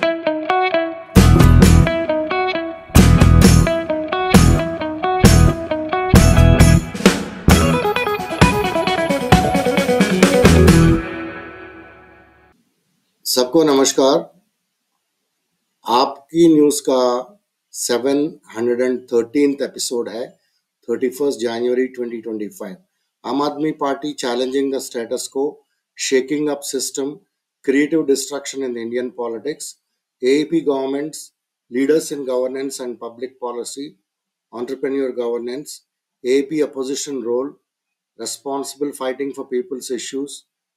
सबको नमस्कार। आपकी न्यूज़ का 713th एपिसोड है 31 जनवरी 2025। आम आदमी पार्टी चैलेंजिंग द स्टेटस को, shaking up system, creative destruction in Indian politics, AAP governments, leaders in governance and public policy, entrepreneur governance, AAP opposition role, responsible fighting for people's issues,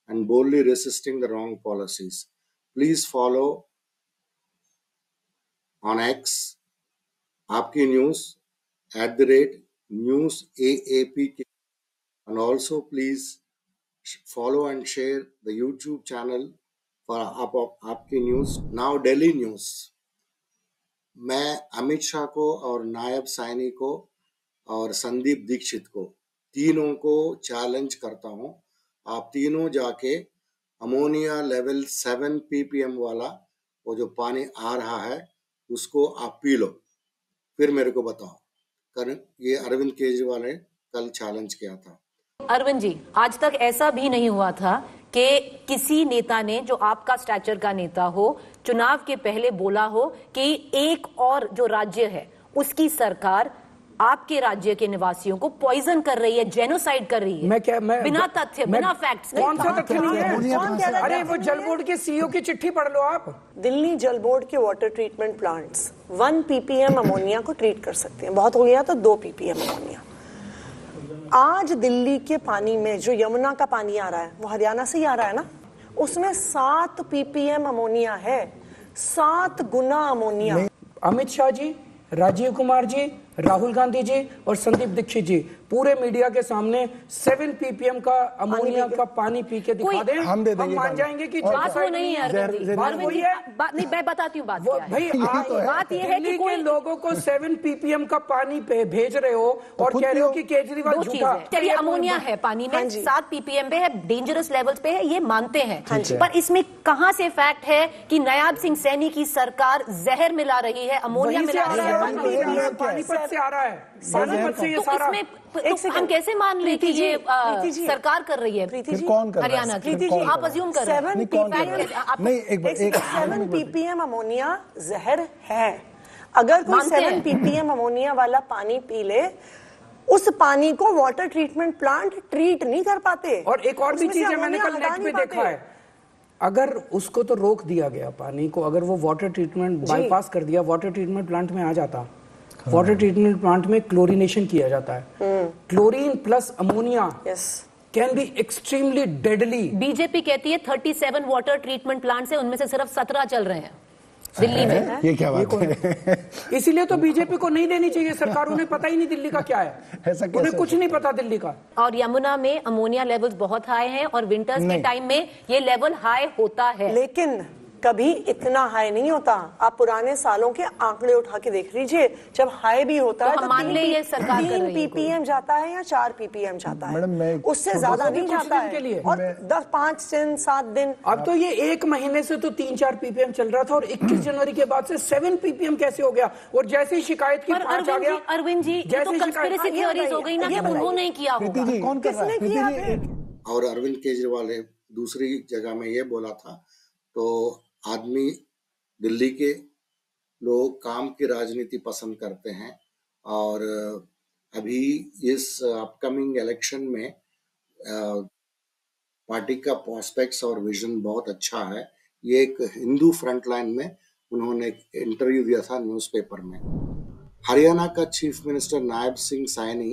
and boldly resisting the wrong policies. Please follow on X, Aapki News, @News AAP, and also please follow and share the YouTube channel for Aapki News. Now Delhi News. मैं अमित शाह को और नायब साइनी को और संदीप दीक्षित को, तीनों को challenge करता हूं, आप तीनों जाके अमोनिया लेवल 7 ppm वाला वो जो पानी आ रहा है उसको आप पी लो, फिर मेरे को बताओ। ये अरविंद केजरीवाल ने कल चैलेंज किया था। अरविंद जी, आज तक ऐसा भी नहीं हुआ था कि किसी नेता ने, जो आपका स्टैचर का नेता हो, चुनाव के पहले बोला हो कि एक और जो राज्य है उसकी सरकार आपके राज्य के निवासियों को पॉइजन कर रही है, जेनोसाइड कर रही है। बिना तथ्य, बिना फैक्ट्स। कौन सा तथ्य नहीं है? अरे वो जल बोर्ड के सीईओ की चिट्ठी पढ़ लो आप। दिल्ली जल बोर्ड के water treatment plants 1 ppm ammonia को ट्रीट कर सकते हैं, बहुत हो गया तो 2 ppm अमोनिया। आज दिल्ली के पानी में जो यमुना का पानी आ रहा है वो हरियाणा से ही आ रहा है ना, उसमें 7 ppm अमोनिया है, 7 गुना अमोनिया। अमित शाह जी, राजीव कुमार जी, राहुल गांधी जी और संदीप दीक्षित जी पूरे मीडिया के सामने 7 ppm का अमोनिया का पानी पी के दिखा दें, हम दे देंगे, हम मान जाएंगे कि बात वो नहीं है। बात नहीं, मैं बताती हूँ बात क्या है। भाई बात ये है कि कोई लोगों को 7 ppm का पानी भेज रहे हो और कह रहे हो कि केजरीवाल झूठा। चलिए, अमोनिया है पानी में, 7 ppm पे है, डेंजरस लेवल्स पे है, ये मानते हैं, पर इसमें कहाँ से फैक्ट है कि नायब सिंह सैनी की सरकार जहर मिला रही है, अमोनिया मिला रही है, पानीपत से आ रहा है, पानीपत से ये सारा। तो हम कैसे मान लें कि ये सरकार कर रही है? हरियाणा की आप अज्यूम कर रहे हैं। 7 ppm अमोनिया जहर है। अगर कोई 7 ppm अमोनिया वाला पानी पी ले, उस पानी को वाटर ट्रीटमेंट प्लांट ट्रीट नहीं कर पाते। और एक और भी चीज है, मैंने कल नेट पे देखा है, अगर उसको तो रोक दिया गया पानी को, अगर वो वाटर ट्रीटमेंट बाईपास कर दिया, वाटर ट्रीटमेंट प्लांट में आ जाता, वाटर ट्रीटमेंट प्लांट में क्लोरीनेशन किया जाता है, chlorine plus ammonia can be extremely deadly. BJP कहती है 37 वाटर ट्रीटमेंट प्लांट है, उनमें से सिर्फ 17 चल रहे हैं दिल्ली में। ये क्या बात है? इसीलिए तो बीजेपी को नहीं देनी चाहिए सरकार, उन्हें पता ही नहीं दिल्ली का क्या है, उन्हें कुछ नहीं पता दिल्ली का। और यमुना में अमोनिया लेवल्स बहुत हाई हैं और विंटर्स के टाइम में ये लेवल हाई होता है, लेकिन कभी इतना हाई नहीं होता। आप पुराने सालों के आंकड़े उठा के देख लीजिए, जब हाई भी होता है तो 3 ppm जाता है या 4 ppm जाता है, उससे ज्यादा नहीं जाता है। और 5 दिन 7 दिन, अब तो ये 1 महीने से तो 3-4 ppm चल रहा था और 21 जनवरी के बाद से 7 ppm कैसे हो गया? और जैसे ही शिकायत की 5 आ गया। अरविंद जी, ये तो कंस्पिरेसी थ्योरीज हो गई ना कि उन्होंने किया होगा। किसने किया? और अरविंद केजरीवाल ने दूसरी जगह में ये बोला था, तो आदमी दिल्ली के लोग काम की राजनीति पसंद करते हैं और अभी इस अपकमिंग इलेक्शन में पार्टी का प्रोस्पेक्ट्स और विजन बहुत अच्छा है। ये एक हिंदू फ्रंटलाइन में उन्होंने इंटरव्यू दिया था न्यूज़पेपर में। हरियाणा का चीफ मिनिस्टर नायब सिंह सैनी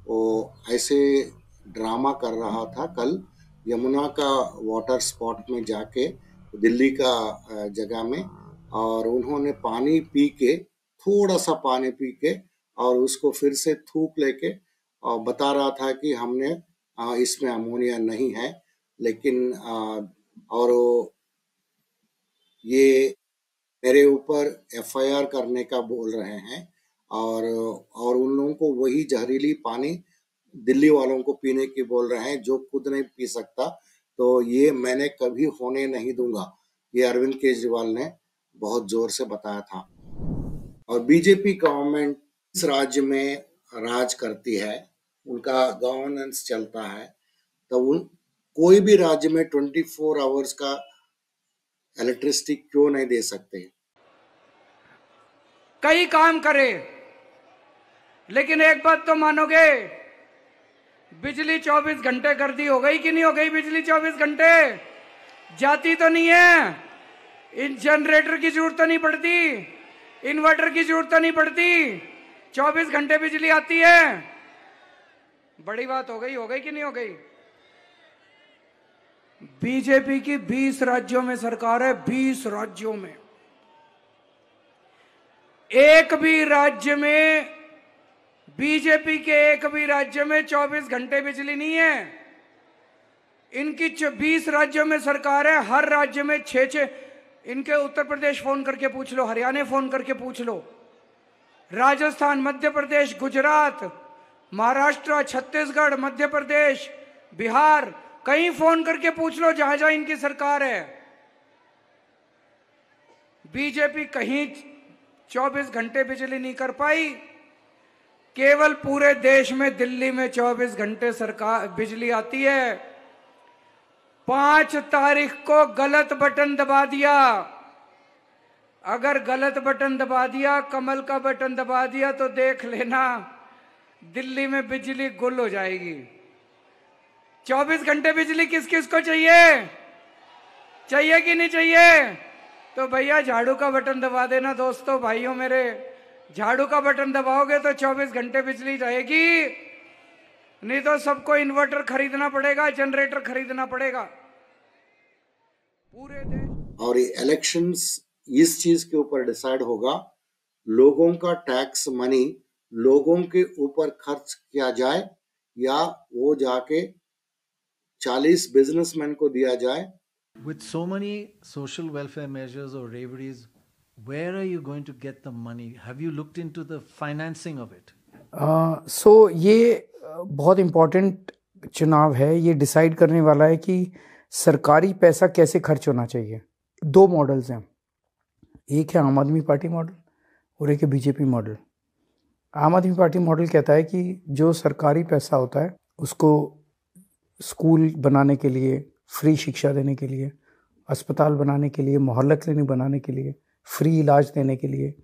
वो ऐसे ड्रामा कर रहा था कल यमुना का वाटर स्पॉट में जाके दिल्ली का जगह में, और उन्होंने पानी पी के, थोड़ा सा पानी पी के और उसको फिर से थूक लेके और बता रहा था कि हमने इसमें अमोनिया नहीं है, लेकिन और ये मेरे ऊपर FIR करने का बोल रहे हैं और उन लोगों को वही जहरीली पानी दिल्ली वालों को पीने की बोल रहे हैं जो खुद नहीं पी सकता। तो ये मैंने कभी होने नहीं दूंगा, ये अरविंद केजरीवाल ने बहुत जोर से बताया था। और बीजेपी गवर्नमेंट इस राज्य में राज करती है, उनका गवर्नेंस चलता है, तो कोई भी राज्य में 24 आवर्स का इलेक्ट्रिसिटी क्यों नहीं दे सकते? कई काम करे, लेकिन एक बात तो मानोगे, बिजली 24 घंटे कर दी, हो गई कि नहीं हो गई? बिजली 24 घंटे जाती तो नहीं है, इन जनरेटर की जरूरत तो नहीं पड़ती, इन्वर्टर की जरूरत तो नहीं पड़ती, 24 घंटे बिजली आती है। बड़ी बात हो गई कि नहीं हो गई? बीजेपी की 20 राज्यों में सरकार है, 20 राज्यों में, एक भी राज्य में, बीजेपी के एक भी राज्य में 24 घंटे बिजली नहीं है। इनकी 20 राज्यों में सरकार है, हर राज्य में 6-6, इनके उत्तर प्रदेश फोन करके पूछ लो, हरियाणा फोन करके पूछ लो, राजस्थान, मध्य प्रदेश, गुजरात, महाराष्ट्र, छत्तीसगढ़, मध्य प्रदेश, बिहार, कहीं फोन करके पूछ लो, जहां जहां इनकी सरकार है। बीजेपी कहीं 24 घंटे बिजली नहीं कर पाई। केवल पूरे देश में दिल्ली में 24 घंटे सरकार बिजली आती है। 5 तारीख को गलत बटन दबा दिया, अगर गलत बटन दबा दिया, कमल का बटन दबा दिया, तो देख लेना दिल्ली में बिजली गुल हो जाएगी। 24 घंटे बिजली किस किस को चाहिए? चाहिए कि नहीं चाहिए? तो भैया झाड़ू का बटन दबा देना दोस्तों, भाइयों मेरे, झाड़ू का बटन दबाओगे तो 24 घंटे बिजली रहेगी, नहीं तो सबको इन्वर्टर खरीदना पड़ेगा, जनरेटर खरीदना पड़ेगा पूरे देश। और ये इलेक्शंस इस चीज के ऊपर डिसाइड होगा, लोगों का टैक्स मनी लोगों के ऊपर खर्च किया जाए या वो जाके 40 बिजनेसमैन को दिया जाए। With so many social welfare measures or reveries, where are you going to get the money? Have you looked into the financing of it? ये बहुत इम्पोर्टेंट चुनाव है, ये डिसाइड करने वाला है कि सरकारी पैसा कैसे खर्च होना चाहिए। 2 मॉडल्स हैं, एक है आम आदमी पार्टी मॉडल और एक है बीजेपी मॉडल। आम आदमी पार्टी मॉडल कहता है कि जो सरकारी पैसा होता है उसको स्कूल बनाने के लिए, फ्री शिक्षा देने के लिए, अस्पताल बनाने के लिए, मोहल्ला क्लिनिक बनाने के लिए, फ्री इलाज देने के लिए,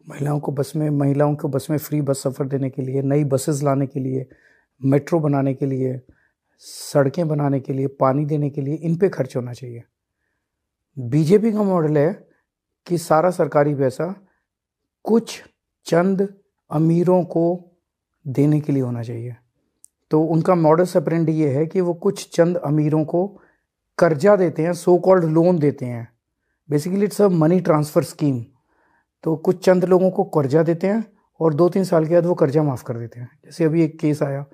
महिलाओं को बस में फ्री बस सफ़र देने के लिए, नई बसेस लाने के लिए, मेट्रो बनाने के लिए, सड़कें बनाने के लिए, पानी देने के लिए, इन पे खर्च होना चाहिए। बीजेपी का मॉडल है कि सारा सरकारी पैसा कुछ चंद अमीरों को देने के लिए होना चाहिए। तो उनका मॉडल ऑपरेंडी ये है कि वो कुछ चंद अमीरों को कर्जा देते हैं, सो कॉल्ड लोन देते हैं। Basically it's a money transfer scheme. तो कुछ चंद लोगों को कर्जा देते हैं और 2-3 साल के बाद वो कर्जा माफ़ कर देते हैं। जैसे अभी एक केस आया,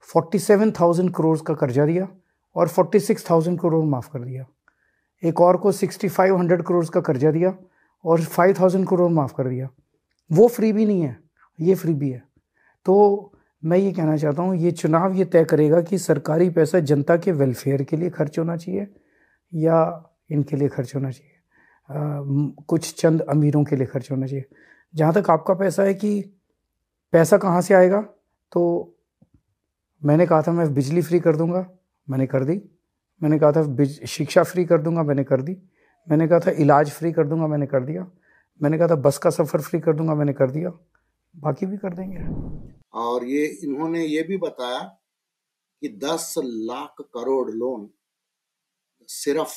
47,000 करोड़ का कर्जा दिया और 46,000 करोड़ माफ़ कर दिया। एक और को 6,500 करोड़ का कर्जा दिया और 5,000 करोड़ माफ़ कर दिया। वो फ्री भी नहीं है, ये फ्री भी है। तो मैं ये कहना चाहता हूँ, ये चुनाव ये तय करेगा कि सरकारी पैसा जनता के वेलफेयर के लिए खर्च होना चाहिए या इनके लिए खर्च होना चाहिए, कुछ चंद अमीरों के लिए खर्च होना चाहिए। जहाँ तक आपका पैसा है कि पैसा कहाँ से आएगा, तो मैंने कहा था मैं बिजली फ्री कर दूंगा, मैंने कर दी। मैंने कहा था शिक्षा फ्री कर दूंगा, मैंने कर दी। मैंने कहा था इलाज फ्री कर दूंगा, मैंने कर दिया। मैंने कहा था बस का सफ़र फ्री कर दूंगा, मैंने कर दिया। बाकी भी कर देंगे। और ये इन्होंने ये भी बताया कि 10 लाख करोड़ लोन सिर्फ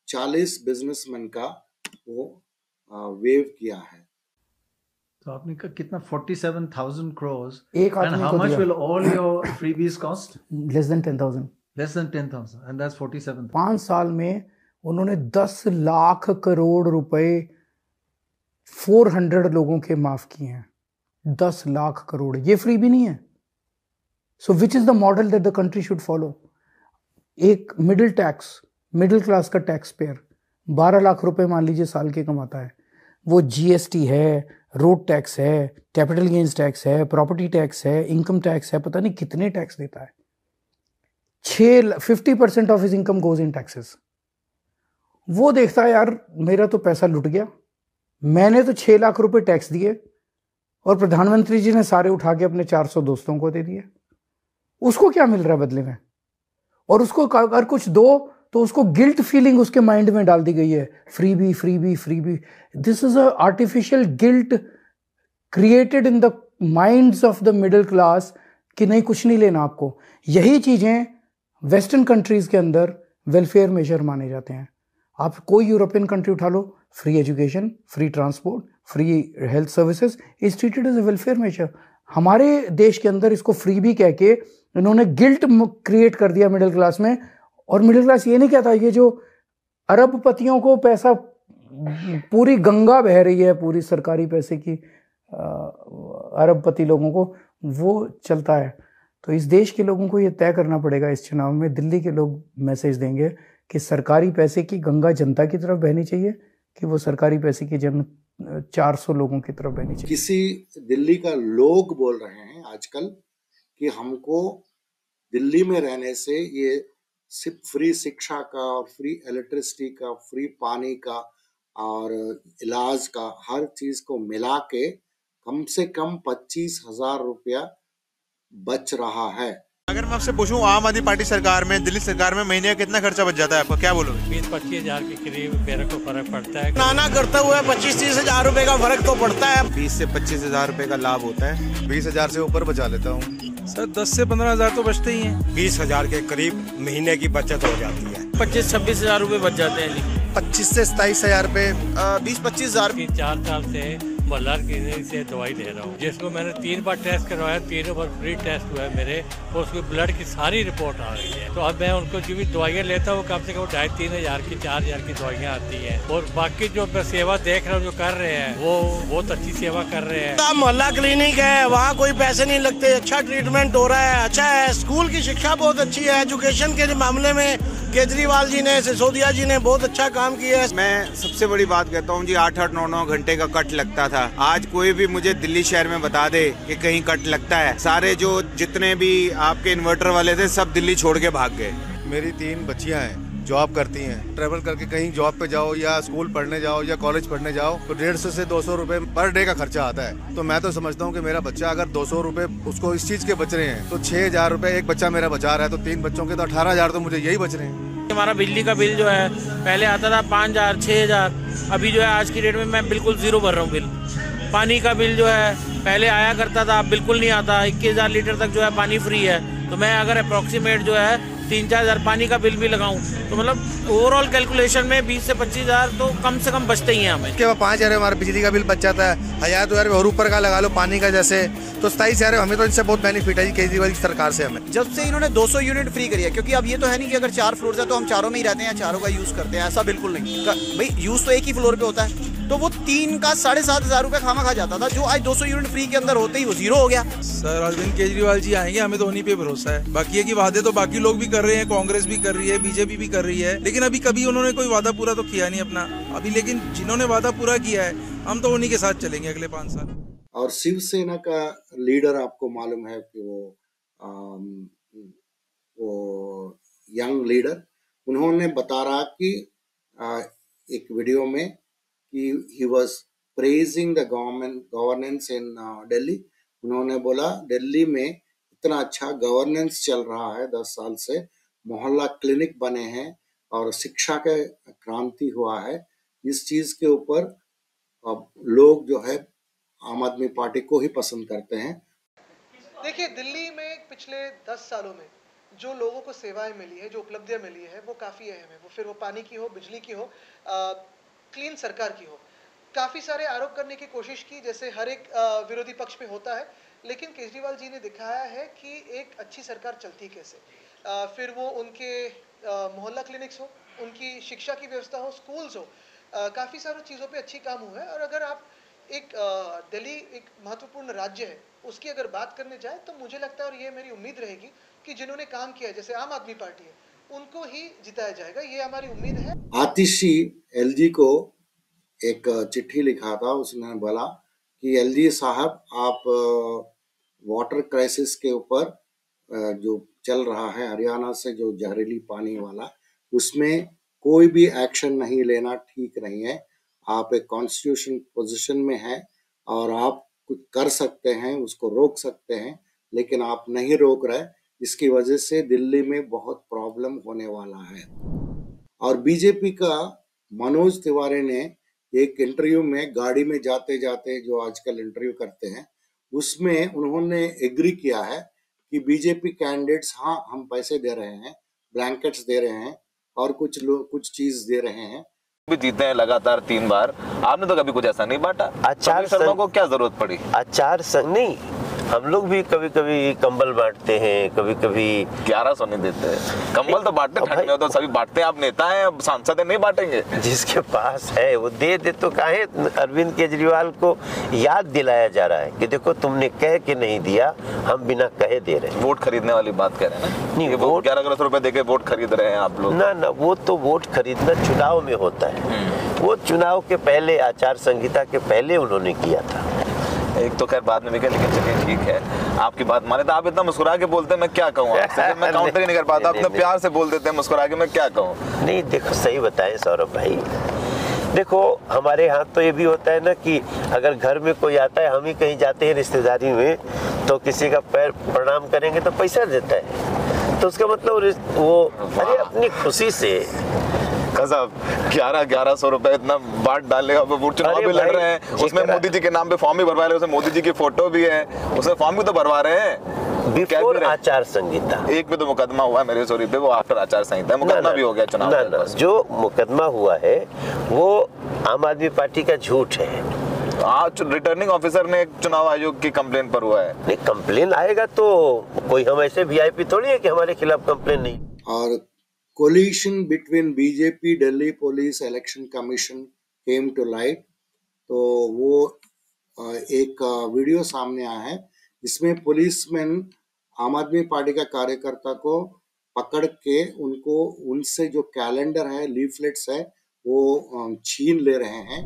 40 बिजनेसमैन का वो वेव किया है। तो आपने कहा कितना 47,000 crores एक and आदमी how को much दिया। will all your freebies cost? Less than 10,000। Less than 10,000 and that's 47,000। 5 साल में उन्होंने 10 लाख करोड़ रुपए 400 लोगों के माफ किए हैं। 10 लाख करोड़, ये फ्री भी नहीं है। So which is the model that the country should follow? एक मिडिल क्लास का टैक्स पेयर 12 लाख रुपए मान लीजिए साल के कमाता है, वो जीएसटी है, रोड टैक्स है, कैपिटल गेन्स टैक्स है, प्रॉपर्टी टैक्स है, इनकम टैक्स है, पता नहीं कितने टैक्स देता है। 50% of his income goes in taxes. वो देखता है यार मेरा तो पैसा लुट गया, मैंने तो 6 लाख रुपए टैक्स दिए और प्रधानमंत्री जी ने सारे उठा के अपने 400 दोस्तों को दे दिए। उसको क्या मिल रहा है बदले में? और उसको अगर कुछ दो तो उसको गिल्ट फीलिंग उसके माइंड में डाल दी गई है, freebie freebie freebie. This is a artificial guilt created in the minds of the middle class कि नहीं कुछ नहीं लेना आपको। यही चीजें वेस्टर्न कंट्रीज के अंदर वेलफेयर मेजर माने जाते हैं। आप कोई यूरोपियन कंट्री उठा लो, free education, free transport, free health services is treated as a welfare measure. हमारे देश के अंदर इसको फ्री भी कह के इन्होंने गिल्ट क्रिएट कर दिया मिडिल क्लास में। और मिडिल क्लास ये नहीं कहता, ये जो अरबपतियों को पैसा, पूरी गंगा बह रही है पूरी सरकारी पैसे की अरबपति लोगों को, वो चलता है। तो इस देश के लोगों को ये तय करना पड़ेगा इस चुनाव में, दिल्ली के लोग मैसेज देंगे कि सरकारी पैसे की गंगा जनता की तरफ बहनी चाहिए कि वो सरकारी पैसे की 400 लोगों की तरफ बहनी चाहिए। किसी दिल्ली का लोग बोल रहे हैं आजकल कि हमको दिल्ली में रहने से ये सिर्फ फ्री शिक्षा का, फ्री इलेक्ट्रिसिटी का, फ्री पानी का और इलाज का हर चीज को मिला के कम से कम 25,000 रुपया बच रहा है। अगर मैं आपसे पूछूं आम आदमी पार्टी सरकार में, दिल्ली सरकार में महीने का कितना खर्चा बच जाता है आपका, क्या बोलोगे? 20-25 हजार के करीब मेरे को फर्क पड़ता है। नाना करता हुआ 25-30 हजार रुपए का फर्क तो पड़ता है। 20 से 25 हजार रुपए का लाभ होता है। 20,000 से ऊपर बचा लेता हूँ सर। 10 से 15 हजार तो बचते ही हैं। 20,000 के करीब महीने की बचत हो जाती है। 25-26 हजार रूपए बच जाते हैं। 25 से 27 हजार रुपए, 20-25 हजार। 4 साल से मल्हार क्लिनिक से दवाई ले रहा हूँ, जिसको मैंने 3 बार टेस्ट करवाया, तीनों बार फ्री टेस्ट हुआ है मेरे, और उसकी ब्लड की सारी रिपोर्ट आ रही है। तो अब मैं उनको जो भी दवाइयाँ लेता हूँ कम से कम 2,500-3 हजार की, 4 हजार की दवाइयाँ आती हैं। और बाकी जो मैं सेवा देख रहा हूँ जो कर रहे हैं वो बहुत अच्छी सेवा कर रहे हैं। मोहल्ला क्लिनिक है, वहाँ कोई पैसे नहीं लगते, अच्छा ट्रीटमेंट हो रहा है, अच्छा है। स्कूल की शिक्षा बहुत अच्छी है। एजुकेशन के मामले में केजरीवाल जी ने, सिसोदिया जी ने बहुत अच्छा काम किया है। मैं सबसे बड़ी बात कहता हूँ जी, 8-8, 9-9 घंटे का कट लगता था। आज कोई भी मुझे दिल्ली शहर में बता दे कि कहीं कट लगता है। सारे जो जितने भी आपके इन्वर्टर वाले थे सब दिल्ली छोड़ के भाग गए। मेरी 3 बच्चियां हैं, जॉब करती हैं। ट्रेवल करके कहीं जॉब पे जाओ या स्कूल पढ़ने जाओ या कॉलेज पढ़ने जाओ तो 150 से 200 रुपए पर डे का खर्चा आता है। तो मैं तो समझता हूँ कि मेरा बच्चा अगर 200 रुपए उसको इस चीज के बच रहे हैं तो 6,000 रुपए एक बच्चा मेरा बचा रहा है, तो 3 बच्चों के तो 18,000 तो मुझे यही बच रहे हैं। हमारा बिजली का बिल जो है पहले आता था 5,000, 6,000, अभी जो है आज की डेट में मैं बिल्कुल 0 भर रहा हूँ बिल। पानी का बिल जो है पहले आया करता था, अब बिल्कुल नहीं आता। 21,000 लीटर तक जो है पानी फ्री है। तो मैं अगर अप्रोक्सीमेट जो है 3-4 हजार पानी का बिल भी लगाऊं तो मतलब ओवरऑल कैलकुलेशन में 20 से 25 हजार तो कम से कम बचते ही हैं हमें। उसके बाद 5,000 हमारा बिजली का बिल बच जाता है, 1,000-2,000 और ऊपर का लगा लो पानी का जैसे, तो 27,000 हमें तो इनसे बहुत बेनिफिट है केजरीवाल की सरकार से हमें। जब से इन्होंने 200 यूनिट फ्री करी है, क्योंकि अब ये तो है नहीं कि अगर 4 फ्लोर है तो हम चारों में ही रहते हैं, चारों का यूज करते हैं, ऐसा बिल्कुल नहीं भाई। यूज तो एक ही फ्लोर पे होता है, तो वो 3 का 7,500 रुपए खामा खा जाता था, जो आज 200 यूनिट फ्री के अंदर होते ही वो 0 हो गया। सर अरविंद केजरीवाल जी आएंगे, हमें तो उन्हीं पे भरोसा है। बाकी ये की वादे तो बाकी लोग भी कर रहे हैं, कांग्रेस भी कर रही है, बीजेपी भी कर रही है, लेकिन अभी कभी उन्होंने कोई वादा पूरा तो किया नहीं अपना अभी। लेकिन जिन्होंने वादा पूरा किया है हम तो उन्हीं के साथ चलेंगे अगले 5 साल। और शिवसेना का लीडर आपको मालूम है कि वो यंग लीडर, उन्होंने बता रहा कि एक वीडियो में कि he was praising the governance in Delhi. उन्होंने बोला दिल्ली में इतना अच्छा गवर्नेंस चल रहा है, 10 साल से मोहल्ला क्लिनिक बने हैं और शिक्षा का क्रांति हुआ है। इस चीज के ऊपर अब लोग जो है आम आदमी पार्टी को ही पसंद करते हैं। देखिए, दिल्ली में पिछले 10 सालों में जो लोगों को सेवाएं मिली है, जो उपलब्धियां मिली है, वो काफ़ी अहम है। वो फिर वो पानी की हो, बिजली की हो, क्लीन सरकार की हो। काफ़ी सारे आरोप करने की कोशिश की, जैसे हर एक विरोधी पक्ष में होता है, लेकिन केजरीवाल जी ने दिखाया है कि एक अच्छी सरकार चलती कैसे। फिर वो उनके मोहल्ला क्लिनिक्स हो, उनकी शिक्षा की व्यवस्था हो, स्कूल्स हो, काफ़ी सारी चीज़ों पे अच्छी काम हुआ है। और अगर आप दिल्ली एक महत्वपूर्ण राज्य है, उसकी अगर बात करने जाए तो मुझे लगता है, और ये मेरी उम्मीद रहेगी, कि जिन्होंने काम किया है, जैसे आम आदमी पार्टी है, उनको ही जिताया जाएगा, ये हमारी उम्मीद है। आतिशी एलजी को एक चिट्ठी लिखा था, उसने बोला कि एलजी साहब, आप वाटर क्राइसिस के ऊपर जो चल रहा है हरियाणा से, जो जहरीली पानी वाला, उसमें कोई भी एक्शन नहीं लेना ठीक नहीं है। आप एक कॉन्स्टिट्यूशन पोजीशन में हैं और आप कुछ कर सकते हैं, उसको रोक सकते हैं, लेकिन आप नहीं रोक रहे। इसकी वजह से दिल्ली में बहुत प्रॉब्लम होने वाला है। और बीजेपी का मनोज तिवारी ने एक इंटरव्यू में, गाड़ी में जाते जाते जो आजकल इंटरव्यू करते हैं, उसमें उन्होंने एग्री किया है कि बीजेपी कैंडिडेट्स, हाँ हम पैसे दे रहे हैं, ब्लैंकेट्स दे रहे हैं और कुछ लोग कुछ चीज दे रहे हैं। भी जीते हैं लगातार 3 बार, आपने तो कभी कुछ ऐसा नहीं बांटा। आचार शर्मा को क्या जरूरत पड़ी? आचार संघ नहीं, हम लोग भी कभी कभी कंबल बांटते हैं, कभी कभी 1100 नहीं देते। कंबल तो बांटते, ठंड में तो सभी बांटते हैं। आप नेता हैं, सांसद हैं, नहीं बांटेंगे? जिसके पास है वो दे दे। तो काहे अरविंद केजरीवाल को याद दिलाया जा रहा है कि देखो तुमने कह के नहीं दिया, हम बिना कहे दे रहे हैं। वोट खरीदने वाली बात कह रहे हैं ना? नहीं, वोट 11 रुपए देके वोट खरीद रहे हैं आप लोग। ना, वो तो वोट खरीदना चुनाव में होता है। वो चुनाव के पहले, आचार संहिता के पहले उन्होंने किया था। एक तो खैर बाद में भी, लेकिन चलिए ठीक है, आपकी बात माने। तो आप इतना मुस्कुरा के बोलते हैं, मैं क्या कहूँ आपसे? मैं काउंटर ही नहीं कर पाता। आप इतना प्यार से बोल देते हैं मुस्कुरा के, मैं क्या कहूँ? नहीं देखो, सही बताएं सौरभ भाई, देखो हमारे यहाँ तो ये भी होता है ना कि अगर घर में कोई आता है, हम ही कहीं जाते हैं रिश्तेदारी में, तो किसी का पैर प्रणाम करेंगे तो पैसा देता है, तो उसका मतलब वो अरे अपनी खुशी से साहब 1100 रुपए इतना बांट डालेगा। वो चुनाव भी लड़ रहे हैं, उसमें मोदी जी के नाम पे फॉर्म भी भरवा रहे हैं, उसमें मोदी जी की फोटो भी है, उसमें फॉर्म भी तो भरवा रहे हैं। बिफोर आचार संहिता एक भी तो मुकदमा हुआ है मेरे सॉरी पे, वो आफ्टर आचार संहिता मुकदमा भी हो गया चुनाव ना। जो मुकदमा हुआ है वो आम आदमी पार्टी का झूठ है। आज रिटर्निंग ऑफिसर ने चुनाव आयोग की कंप्लेन पर हुआ है। नहीं, कंप्लेन आएगा तो कोई, हम ऐसे वीआईपी थोड़ी है कि हमारे खिलाफ कंप्लेन नहीं। और collusion between BJP, Delhi police, election commission came to light. तो वो एक वीडियो सामने आया है जिसमें पुलिसमैन आम आदमी पार्टी का कार्यकर्ता को पकड़ के उनसे जो कैलेंडर है, लीफलेट्स है, वो छीन ले रहे हैं।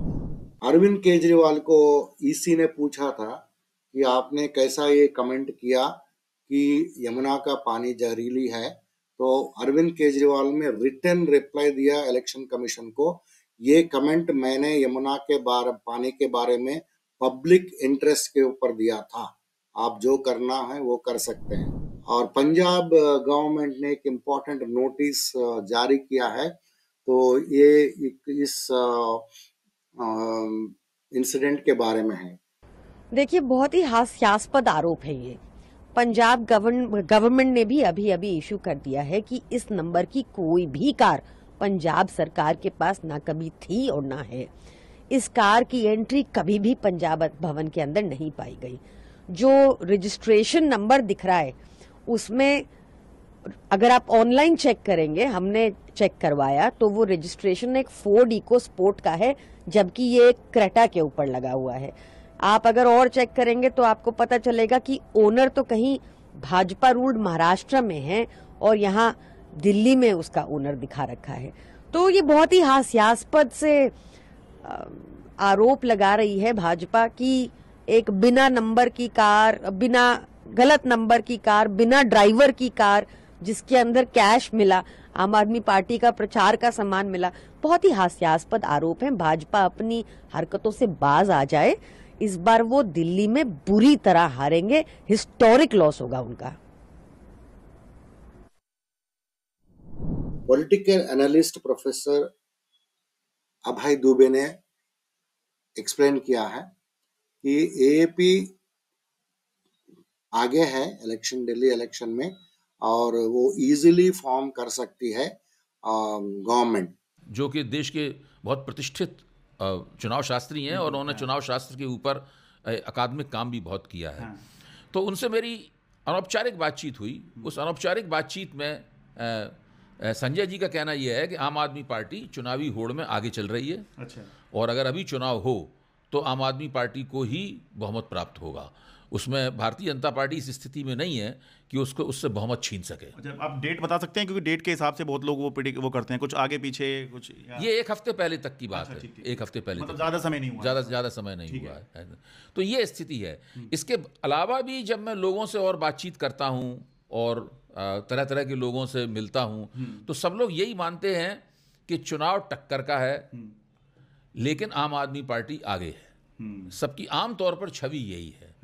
अरविंद केजरीवाल को ईसी ने पूछा था कि आपने कैसा ये कमेंट किया कि यमुना का पानी जहरीली है, तो अरविंद केजरीवाल ने रिटर्न रिप्लाई दिया इलेक्शन कमीशन को, ये कमेंट मैंने यमुना के पानी के बारे में पब्लिक इंटरेस्ट के ऊपर दिया था, आप जो करना है वो कर सकते हैं। और पंजाब गवर्नमेंट ने एक इम्पोर्टेंट नोटिस जारी किया है। तो ये इस इंसिडेंट के बारे में है। देखिए, बहुत ही हास्यास्पद आरोप है ये। पंजाब गवर्नमेंट ने भी अभी इशू कर दिया है कि इस नंबर की कोई भी कार पंजाब सरकार के पास ना कभी थी और ना है। इस कार की एंट्री कभी भी पंजाब भवन के अंदर नहीं पाई गई। जो रजिस्ट्रेशन नंबर दिख रहा है उसमें अगर आप ऑनलाइन चेक करेंगे, हमने चेक करवाया, तो वो रजिस्ट्रेशन एक फोर्ड इको स्पोर्ट का है, जबकि ये एक क्रेटा के ऊपर लगा हुआ है। आप अगर और चेक करेंगे तो आपको पता चलेगा कि ओनर तो कहीं भाजपा रूल्ड महाराष्ट्र में है और यहाँ दिल्ली में उसका ओनर दिखा रखा है। तो ये बहुत ही हास्यास्पद से आरोप लगा रही है भाजपा की एक बिना नंबर की कार, बिना गलत नंबर की कार, बिना ड्राइवर की कार, जिसके अंदर कैश मिला, आम आदमी पार्टी का प्रचार का सामान मिला। बहुत ही हास्यास्पद आरोप है। भाजपा अपनी हरकतों से बाज आ जाए। इस बार वो दिल्ली में बुरी तरह हारेंगे, हिस्टोरिक लॉस होगा उनका। पॉलिटिकल एनालिस्ट प्रोफेसर अभय दुबे ने एक्सप्लेन किया है कि एएपी आगे है इलेक्शन, दिल्ली इलेक्शन में, और वो इजीली फॉर्म कर सकती है गवर्नमेंट। जो कि देश के बहुत प्रतिष्ठित चुनाव शास्त्री हैं और उन्होंने चुनाव शास्त्र के ऊपर अकादमिक काम भी बहुत किया है। तो उनसे मेरी अनौपचारिक बातचीत हुई। उस अनौपचारिक बातचीत में संजय जी का कहना यह है कि आम आदमी पार्टी चुनावी होड़ में आगे चल रही है। अच्छा। और अगर अभी चुनाव हो तो आम आदमी पार्टी को ही बहुमत प्राप्त होगा। उसमें भारतीय जनता पार्टी इस स्थिति में नहीं है कि उसको उससे बहुमत छीन सके। अच्छा, आप डेट बता सकते हैं? क्योंकि डेट के हिसाब से बहुत लोग वो करते हैं, कुछ आगे पीछे कुछ ये 1 हफ्ते पहले तक की बात है। 1 हफ्ते पहले, मतलब ज़्यादा समय नहीं हुआ, ज़्यादा समय नहीं हुआ है। तो ये स्थिति है। इसके अलावा भी जब मैं लोगों से और बातचीत करता हूँ और तरह तरह के लोगों से मिलता हूँ, तो सब लोग यही मानते हैं कि चुनाव टक्कर का है, लेकिन आम आदमी पार्टी आगे है। सबकी आम तौर पर छवि यही है।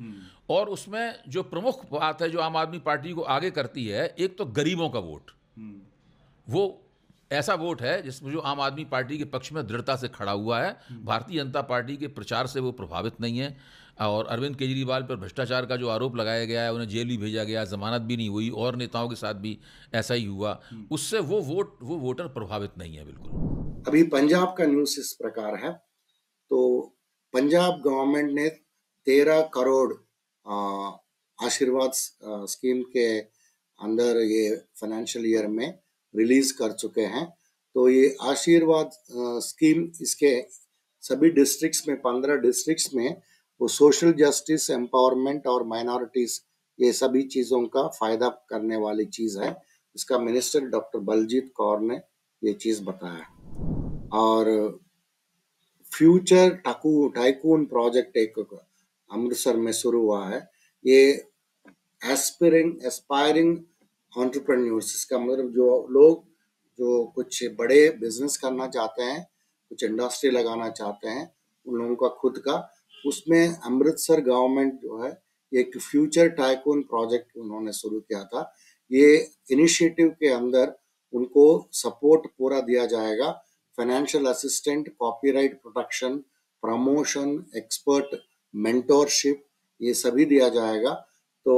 और उसमें जो प्रमुख बात है जो आम आदमी पार्टी को आगे करती है, एक तो गरीबों का वोट, वो ऐसा वोट है जिसमें जो आम आदमी पार्टी के पक्ष में दृढ़ता से खड़ा हुआ है। भारतीय जनता पार्टी के प्रचार से वो प्रभावित नहीं है। और अरविंद केजरीवाल पर भ्रष्टाचार का जो आरोप लगाया गया है, उन्हें जेल भी भेजा गया, जमानत भी नहीं हुई, और नेताओं के साथ भी ऐसा ही हुआ, उससे वो वोटर प्रभावित नहीं है बिल्कुल। अभी पंजाब का न्यूज़ इस प्रकार है। तो पंजाब गवर्नमेंट ने 13 करोड़ आशीर्वाद स्कीम के अंदर ये फाइनेंशियल ईयर में रिलीज कर चुके हैं। तो ये आशीर्वाद स्कीम इसके सभी डिस्ट्रिक्ट्स में, 15 डिस्ट्रिक्ट्स में, वो सोशल जस्टिस, एम्पावरमेंट और माइनॉरिटीज, ये सभी चीज़ों का फायदा करने वाली चीज़ है। इसका मिनिस्टर डॉक्टर बलजीत कौर ने ये चीज़ बताया। और फ्यूचर टाइकून प्रोजेक्ट एक अमृतसर में शुरू हुआ है। ये एस्पायरिंग एंटरप्रेन्योर्स, इसका मतलब जो लोग जो कुछ बड़े बिजनेस करना चाहते हैं, कुछ इंडस्ट्री लगाना चाहते हैं, उन लोगों का खुद का, उसमें अमृतसर गवर्नमेंट जो है एक फ्यूचर टाइकून प्रोजेक्ट उन्होंने शुरू किया था। ये इनिशिएटिव के अंदर उनको सपोर्ट पूरा दिया जाएगा, financial assistant, copyright protection, promotion, expert mentorship, ये सभी दिया जाएगा। तो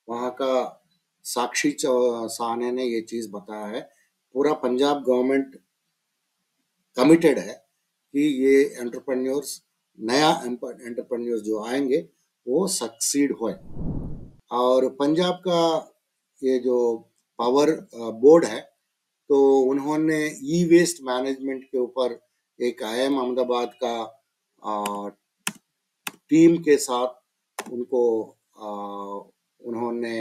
वहाँ का साक्षी साहने ने ये चीज़ बताया है। पूरा पंजाब गवर्नमेंट कमिटेड है कि ये एंटरप्रेन्योर्स, नया एंटरप्रेन्योर्स जो आएंगे वो सक्सीड होए। और पंजाब का ये जो पावर बोर्ड है, तो उन्होंने ई वेस्ट मैनेजमेंट के ऊपर एक IIM अहमदाबाद का टीम के साथ उन्होंने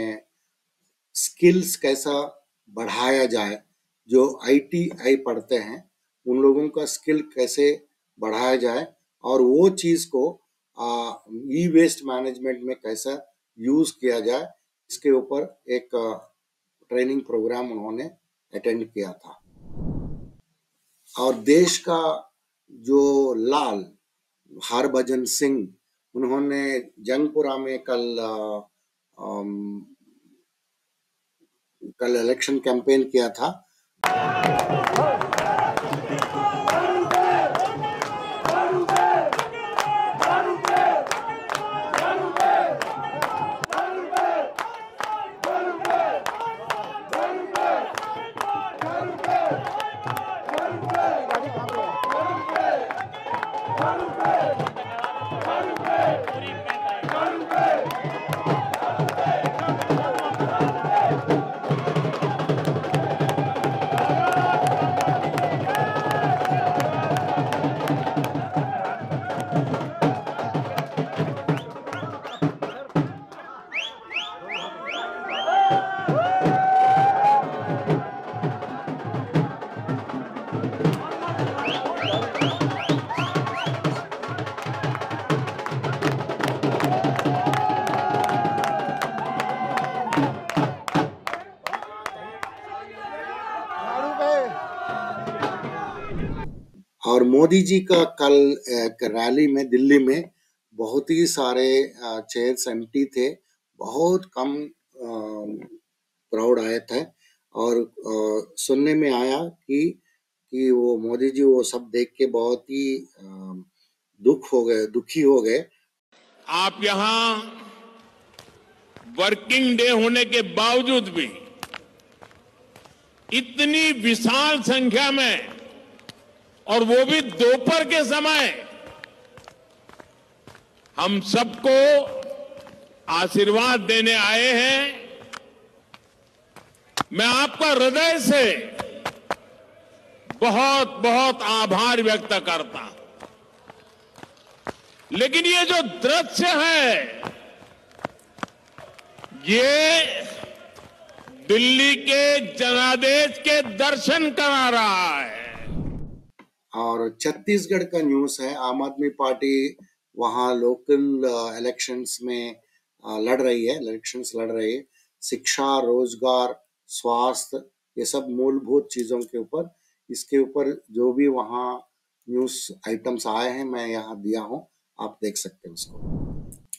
स्किल्स कैसा बढ़ाया जाए, जो ITI पढ़ते हैं उन लोगों का स्किल कैसे बढ़ाया जाए, और वो चीज़ को ई वेस्ट मैनेजमेंट में कैसा यूज़ किया जाए, इसके ऊपर एक ट्रेनिंग प्रोग्राम उन्होंने अटेंड किया था। और देश का जो लाल हरभजन सिंह, उन्होंने जंगपुरा में कल इलेक्शन कैंपेन किया था। और मोदी जी का कल एक रैली में दिल्ली में बहुत ही सारे चेयर्स एम्प्टी थे, बहुत कम क्राउड आए थे। और सुनने में आया कि वो मोदी जी वो सब देख के बहुत ही दुखी हो गए। आप यहाँ वर्किंग डे होने के बावजूद भी इतनी विशाल संख्या में, और वो भी दोपहर के समय, हम सबको आशीर्वाद देने आए हैं। मैं आपका हृदय से बहुत बहुत आभार व्यक्त करता हूं। लेकिन ये जो दृश्य है, ये दिल्ली के जनादेश के दर्शन करा रहा है। और छत्तीसगढ़ का न्यूज़ है। आम आदमी पार्टी वहाँ लोकल इलेक्शंस में लड़ रही है। शिक्षा, रोजगार, स्वास्थ्य, ये सब मूलभूत चीज़ों के ऊपर, इसके ऊपर जो भी वहाँ न्यूज आइटम्स आए हैं, मैं यहाँ दिया हूँ, आप देख सकते हैं उसको।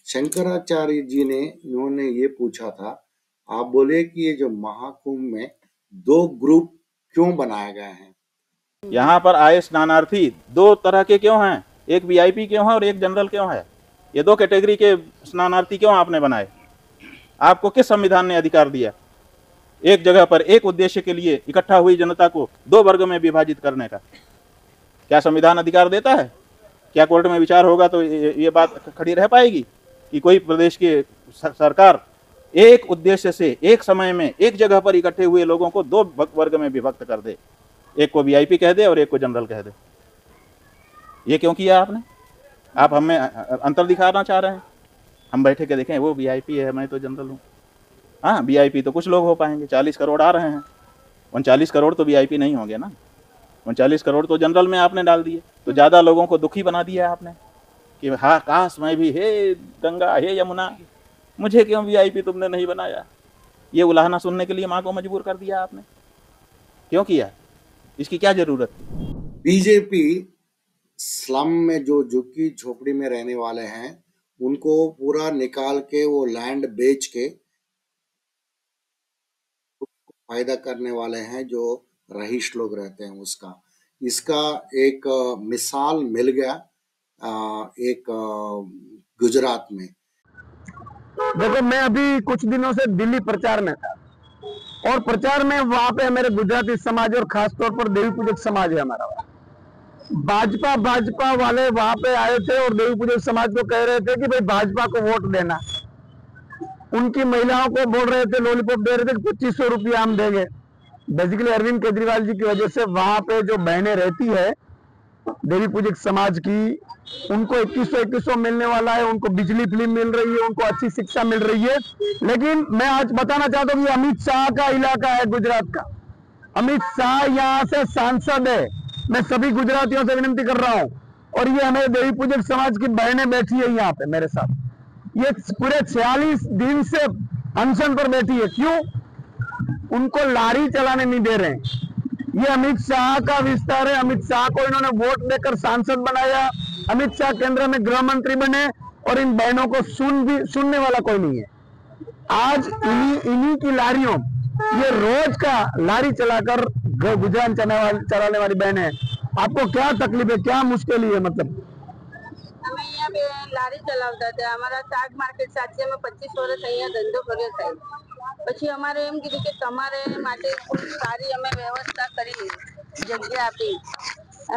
शंकराचार्य जी ने इन्होंने ये पूछा था, आप बोले कि ये जो महाकुंभ में 2 ग्रुप क्यों बनाए गए हैं? यहाँ पर आए स्नानार्थी 2 तरह के क्यों हैं? एक वीआईपी क्यों है और एक जनरल क्यों है? ये 2 कैटेगरी के स्नानार्थी क्यों आपने बनाए? आपको किस संविधान ने अधिकार दिया एक जगह पर एक उद्देश्य के लिए इकट्ठा हुई जनता को 2 वर्ग में विभाजित करने का? क्या संविधान अधिकार देता है? क्या कोर्ट में विचार होगा तो ये बात खड़ी रह पाएगी कि कोई प्रदेश की सरकार एक उद्देश्य से एक समय में एक जगह पर इकट्ठे हुए लोगों को 2 वर्ग में विभक्त कर दे, एक को वीआईपी कह दे और एक को जनरल कह दे? ये क्यों किया आपने? आप हमें अंतर दिखाना चाह रहे हैं? हम बैठे के देखें, वो वीआईपी है, मैं तो जनरल हूँ। हाँ, वीआईपी तो कुछ लोग हो पाएंगे, 40 करोड़ आ रहे हैं, 39 करोड़ तो वीआईपी नहीं होंगे ना, 39 करोड़ तो जनरल में आपने डाल दिए, तो ज़्यादा लोगों को दुखी बना दिया आपने कि हाँ काश मैं भी, हे गंगा हे यमुना, मुझे क्यों वीआईपी तुमने नहीं बनाया? ये उलाहना सुनने के लिए माँ को मजबूर कर दिया आपने। क्यों किया? इसकी क्या जरूरत? बीजेपी स्लम में जो झुग्गी झोपड़ी में रहने वाले हैं उनको पूरा निकाल के वो लैंड बेच के फायदा करने वाले हैं, जो रहीश लोग रहते हैं उसका। इसका एक मिसाल मिल गया एक गुजरात में। देखो, मैं अभी कुछ दिनों से दिल्ली प्रचार में था और प्रचार में वहां पे मेरे गुजराती समाज और खासतौर पर देवी पूजक समाज है हमारा, भाजपा वाले वहां पे आए थे और देवी पूजक समाज को कह रहे थे कि भाई भाजपा को वोट देना। उनकी महिलाओं को बोल रहे थे, लॉलीपॉप दे रहे थे, 2500 रुपया हम देंगे। बेसिकली अरविंद केजरीवाल जी की वजह से वहां पे जो बहनें रहती है देवी पूजक समाज की, उनको 2100 मिलने वाला है, उनको बिजली फ्री मिल रही है, उनको अच्छी शिक्षा मिल रही है। लेकिन मैं आज बताना चाहता हूँ कि अमित शाह का इलाका है गुजरात का, अमित शाह यहाँ से सांसद है। मैं सभी गुजरातियों से विनती कर रहा हूँ, और ये हमें देवी पूजक समाज की बहनें बैठी है यहाँ पे मेरे साथ, ये पूरे 46 दिन से अनशन पर बैठी है। क्यों? उनको लारी चलाने नहीं दे रहे हैं। ये अमित शाह का विस्तार है। अमित शाह को इन्होंने वोट देकर सांसद बनाया, अमित शाह केंद्र में गृह मंत्री बने, और इन बहनों को सुनने वाला कोई नहीं है। आज इन्हीं की लारियों, ये रोज का लारी चलाकर गुजरात चलाने वाली बहन है। आपको क्या तकलीफ है, क्या मुश्किल है? मतलब અમે અહીંયા બે લારી ચલાવતા હતા, અમારા શાક માર્કેટ સાથે અમે 25 વર્ષ અહીંયા ધંધો કર્યો થાય। પછી અમારે એમ કીધું કે તમારે માટે કોઈ સારી અમે વ્યવસ્થા કરી, જગ્યા આપી।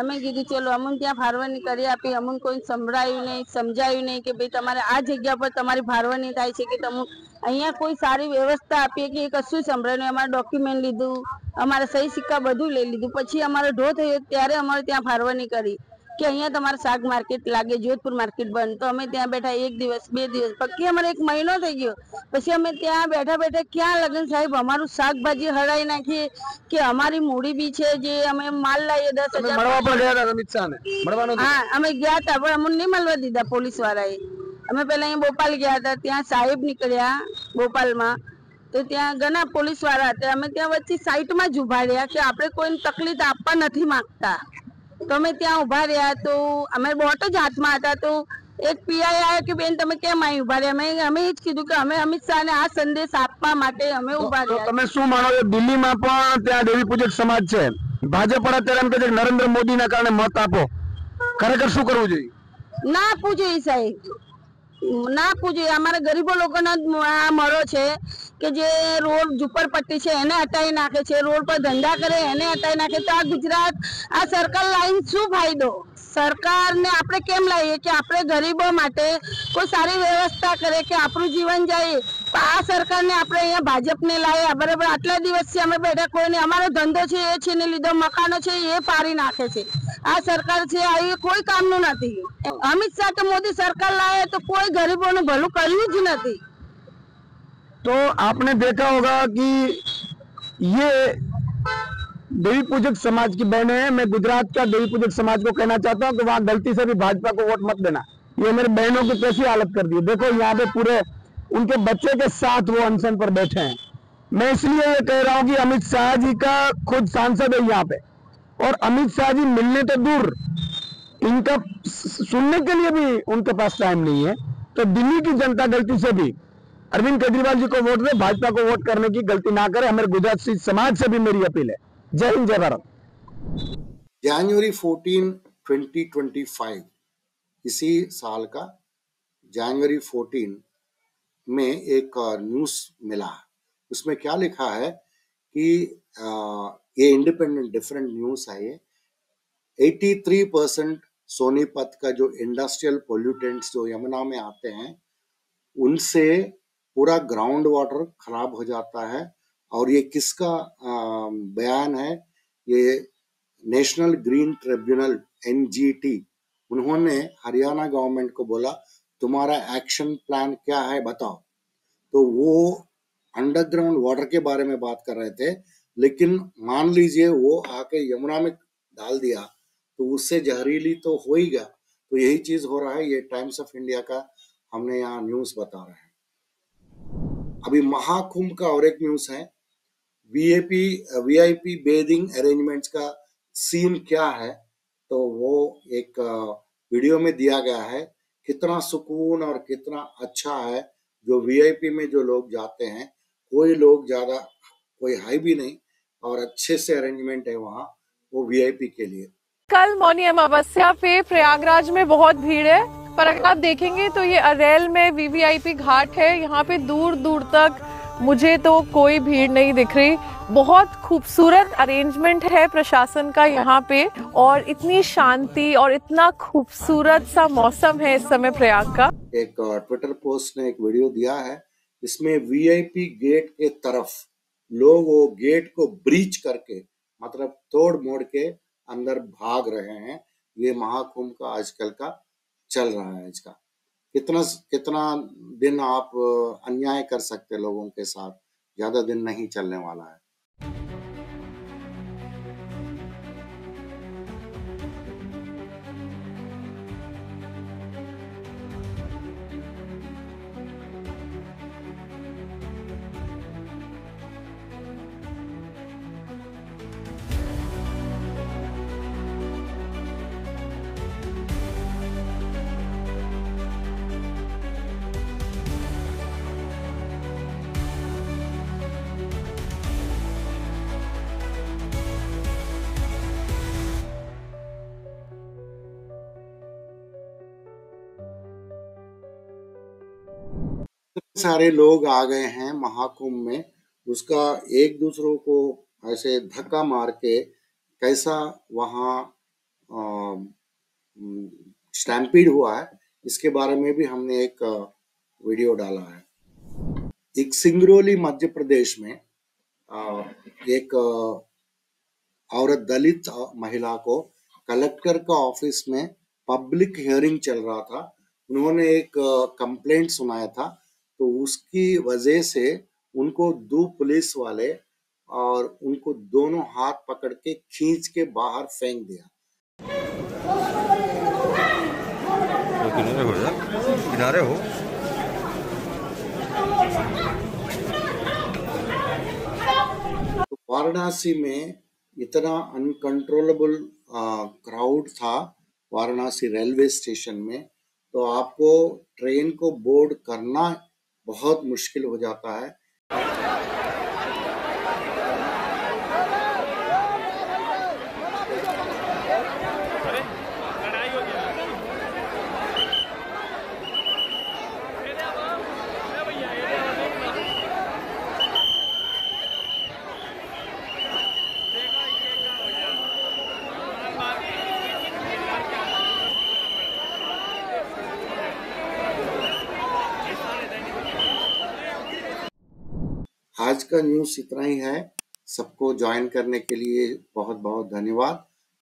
અમે કીધું ચલો અમને ત્યાં ફાળવણી કરી આપી, અમને કોઈ સંભળાયું નહીં, સમજાયું નહીં કે ભાઈ તમારે આ જગ્યા પર તમારી ફાળવણી થાય છે કે તમે અહીંયા કોઈ સારી વ્યવસ્થા આપીએ કે કશું સંભળાયું નહીં। અમારા ડોક્યુમેન્ટ લીધું, અમારા સહી સિક્કા બધું લઈ લીધું। પછી અમારો ઢો થયો ત્યારે અમારે ત્યાં ફાળવણી કરી કે અહીંયા તમારે શાક માર્કેટ લાગે, જોધપુર માર્કેટ બંધ। તો અમે ત્યાં બેઠા 1 દિવસ 2 દિવસ, પક્કી અમારે 1 મહિનો થઈ ગયો। પછી અમે ત્યાં બેઠા બેઠા ક્યાં લગન સાહેબ અમારું શાકભાજી હળાઈ નાખીએ કે અમારી મૂડી બી છે જે અમે માલ લાવીએ 10,000। મળવા પર ગયા હતા અમિત શાહને? મળવાનો? હા, અમે ગયા હતા પણ અમને નહીં મળવા દીધા પોલીસ વાળાએ। અમે પહેલા અહીં બોપાલ ગયા હતા, ત્યાં સાહેબ નીકળ્યા બોપાલમાં, તો ત્યાં ઘણા પોલીસ વાળા હતા। અમે ત્યાં વચ્ચે સાઈડમાં જ ઉભા રહ્યા કે આપણે કોઈને તકલીફ આપવા નથી માંગતા। तो અમે ત્યાં ઉભા રહ્યા, તો અમે બોટ જ હાથમાં હતા। તો એક પીઆઈ આવ્યો કે બેન તમે કેમ અહીં ઉભા રહ્યા? અમે એ જ કીધું કે અમે અમિત શાહને આ સંદેશ આપવા માટે અમે ઉભા રહ્યા। તમે શું માનો છો, દિલ્હીમાં પણ ત્યાં દેવી પૂજક સમાજ છે, ભાજપ પર અત્યારે એમ કહે છે નરેન્દ્ર મોદીના કારણે મત આપો, ખરેખર શું કરવું જોઈએ? ના આપવું જોઈએ સાહેબ, ના આપવું જોઈએ। અમારા ગરીબો લોકોનો આ મરો છે કે જે રોડ ઝુંપડપટ્ટી છે એને હટાવી નાખે છે, રોડ પર ધંધા કરે એને હટાવી નાખે। તો આ ગુજરાત, આ સરકાર લાઈન શું ફાયદો? સરકારને આપણે કેમ લાવીએ કે આપણે ગરીબો માટે કોઈ સારી વ્યવસ્થા કરે કે આપણું જીવન જાય। પણ આ સરકારને આપણે અહીંયા ભાજપને લાવ્યા, બરાબર? આટલા દિવસથી અમે બેઠા, કોઈને અમારો ધંધો છે એ છીની લીધો, મકાનો છે એ પાડી નાખે છે। આ સરકાર છે આ કોઈ કામનું નથી। અમિત શાહ કે મોદી સરકાર લાવે તો કોઈ ગરીબોનું ભલું કર્યું જ નથી। तो आपने देखा होगा कि ये देवी पूजक समाज की बहनें हैं। मैं गुजरात का देवी पूजक समाज को कहना चाहता हूँ कि वहां गलती से भी भाजपा को वोट मत देना। ये मेरे बहनों की कैसी हालत कर दी। देखो यहाँ पे पूरे उनके बच्चे के साथ वो अनशन पर बैठे हैं। मैं इसलिए ये कह रहा हूँ कि अमित शाह जी का खुद सांसद है यहाँ पे, और अमित शाह जी मिलने तो दूर, इनका सुनने के लिए भी उनके पास टाइम नहीं है। तो दिल्ली की जनता गलती से भी अरविंद केजरीवाल जी को वोट दे, भाजपा को वोट करने की गलती ना करे। हमारे गुजरात समाज से भी मेरी अपील है। जय हिंद, जय भारत। जनवरी 14, 2025 इसी साल का जनवरी 14 में एक न्यूज़ मिला। उसमें क्या लिखा है कि ये इंडिपेंडेंट डिफरेंट न्यूज़ है। ये 83% सोनीपत का जो इंडस्ट्रियल पोल्यूटेंट्स जो यमुना में आते हैं उनसे पूरा ग्राउंड वाटर खराब हो जाता है। और ये किसका बयान है? ये नेशनल ग्रीन ट्रिब्यूनल NGT, उन्होंने हरियाणा गवर्नमेंट को बोला तुम्हारा एक्शन प्लान क्या है बताओ। तो वो अंडरग्राउंड वाटर के बारे में बात कर रहे थे, लेकिन मान लीजिए वो आके यमुना में डाल दिया तो उससे जहरीली तो हो ही गया। तो यही चीज हो रहा है। ये टाइम्स ऑफ इंडिया का हमने यहाँ न्यूज बता रहे हैं। अभी महाकुंभ का और एक न्यूज है। VIP बेदिंग अरेंजमेंट्स का सीन क्या है, तो वो एक वीडियो में दिया गया है। कितना सुकून और कितना अच्छा है जो VIP में जो लोग जाते हैं। कोई लोग ज्यादा कोई हाई भी नहीं और अच्छे से अरेंजमेंट है वहाँ वो VIP के लिए। कल मौनी अमावस्या पे प्रयागराज में बहुत भीड़ है, पर अगर आप देखेंगे तो ये अरेल में VVIP घाट है। यहाँ पे दूर दूर तक मुझे तो कोई भीड़ नहीं दिख रही। बहुत खूबसूरत अरेंजमेंट है प्रशासन का यहाँ पे, और इतनी शांति और इतना खूबसूरत सा मौसम है इस समय प्रयाग का। एक ट्विटर पोस्ट ने एक वीडियो दिया है, इसमें VIP गेट के तरफ लोग वो गेट को ब्रीच करके मतलब तोड़ मोड़ के अंदर भाग रहे हैं। ये महाकुंभ का आजकल का चल रहा है। इसका कितना दिन आप अन्याय कर सकते लोगों के साथ, ज्यादा दिन नहीं चलने वाला है। सारे लोग आ गए हैं महाकुंभ में। उसका एक दूसरों को ऐसे धक्का मार के कैसा वहाँ स्टैम्पीड हुआ है, इसके बारे में भी हमने एक वीडियो डाला है। एक सिंगरौली मध्य प्रदेश में एक औरत दलित महिला को कलेक्टर का ऑफिस में पब्लिक हियरिंग चल रहा था, उन्होंने एक कंप्लेंट सुनाया था। तो उसकी वजह से उनको दो पुलिस वाले और उनको दोनों हाथ पकड़ के खींच के बाहर फेंक दिया। किनारे हो। तो वाराणसी में इतना अनकंट्रोलेबल क्राउड था वाराणसी रेलवे स्टेशन में, तो आपको ट्रेन को बोर्ड करना बहुत मुश्किल हो जाता है। आज का न्यूज़ इतना ही है। सबको ज्वाइन करने के लिए बहुत बहुत धन्यवाद।